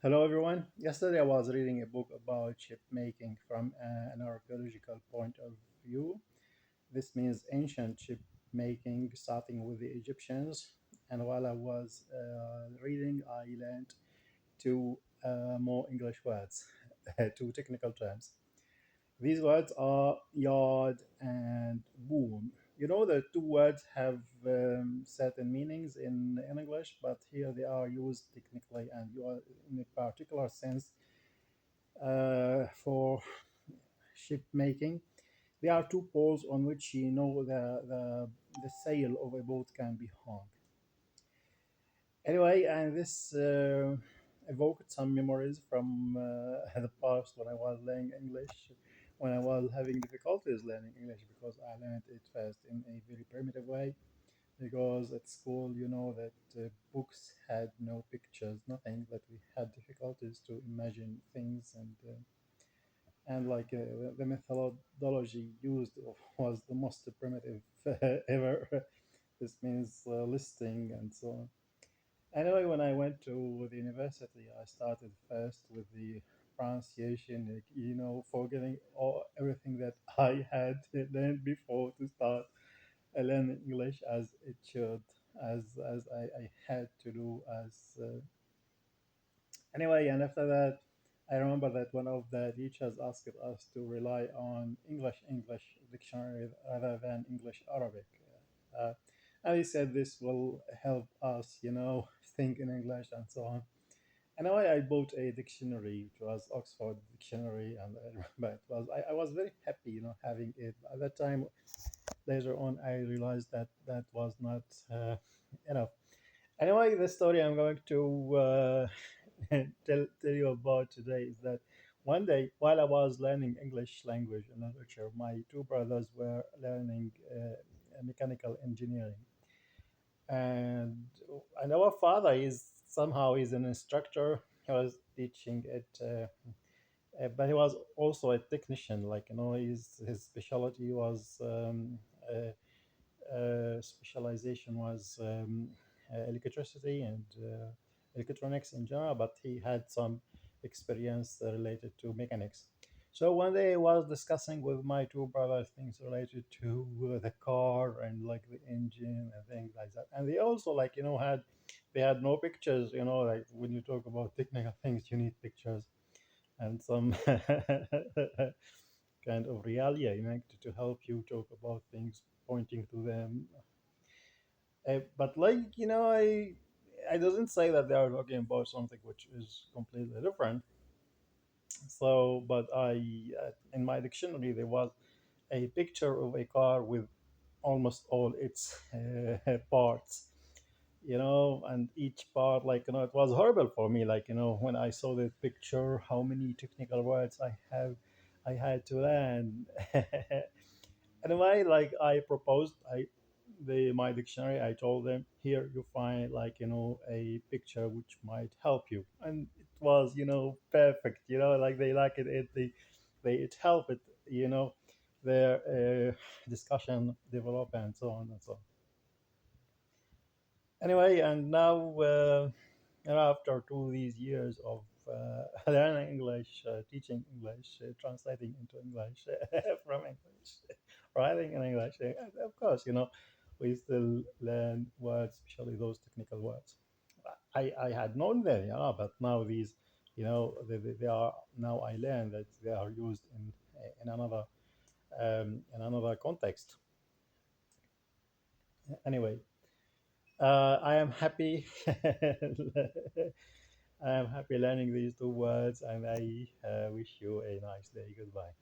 Hello, everyone. Yesterday, I was reading a book about ship making from an archaeological point of view. This means ancient ship making, starting with the Egyptians. And while I was reading, I learned two more English words, two technical terms. These words are yard and boom. You know, the two words have certain meanings in English, but here they are used technically and you are in a particular sense for ship making. There are two poles on which the sail of a boat can be hung. Anyway, and this evoked some memories from the past when I was learning English, when I was having difficulties learning English because I learned it first in a very primitive way. Because at school, you know that books had no pictures, nothing, that we had difficulties to imagine things and the methodology used was the most primitive ever. This means listing and so on. Anyway, when I went to the university, I started first with the pronunciation, like, forgetting everything that I had learned before to start learning English as it should, as I had to do as anyway. And after that, I remember that one of the teachers asked us to rely on English dictionary rather than English Arabic. Uh, and he said this will help us, think in English and so on. Anyway, I bought a dictionary. It was Oxford Dictionary, and I remember I was very happy, having it. At that time, later on, I realized that that was not enough. Anyway, the story I'm going to tell you about today is that one day, while I was learning English language and literature, my two brothers were learning mechanical engineering, and our father is somehow is an instructor. He was teaching it, but he was also a technician. Like his specialty was specialization was electricity and electronics in general, but he had some experience related to mechanics. So one day I was discussing with my two brothers things related to the car and like the engine and things like that. And they also had they had no pictures. Like when you talk about technical things, you need pictures and some kind of realia, to help you talk about things, pointing to them. But I doesn't say that they are talking about something which is completely different. So, but in my dictionary there was a picture of a car with almost all its parts, and each part, it was horrible for me. When I saw the picture, how many technical words I had to learn. Anyway, like I proposed, my dictionary. I told them, here you find a picture which might help you, and it was perfect. Like they like it. It helped it. Their discussion develop and so on and so on. Anyway, and now after two these years of learning English, teaching English, translating into English from English, writing in English, of course, we still learn words, especially those technical words. I had known them, but now these, they are now I learn that they are used in another context. Anyway, I am happy. I am happy learning these two words, and I wish you a nice day. Goodbye.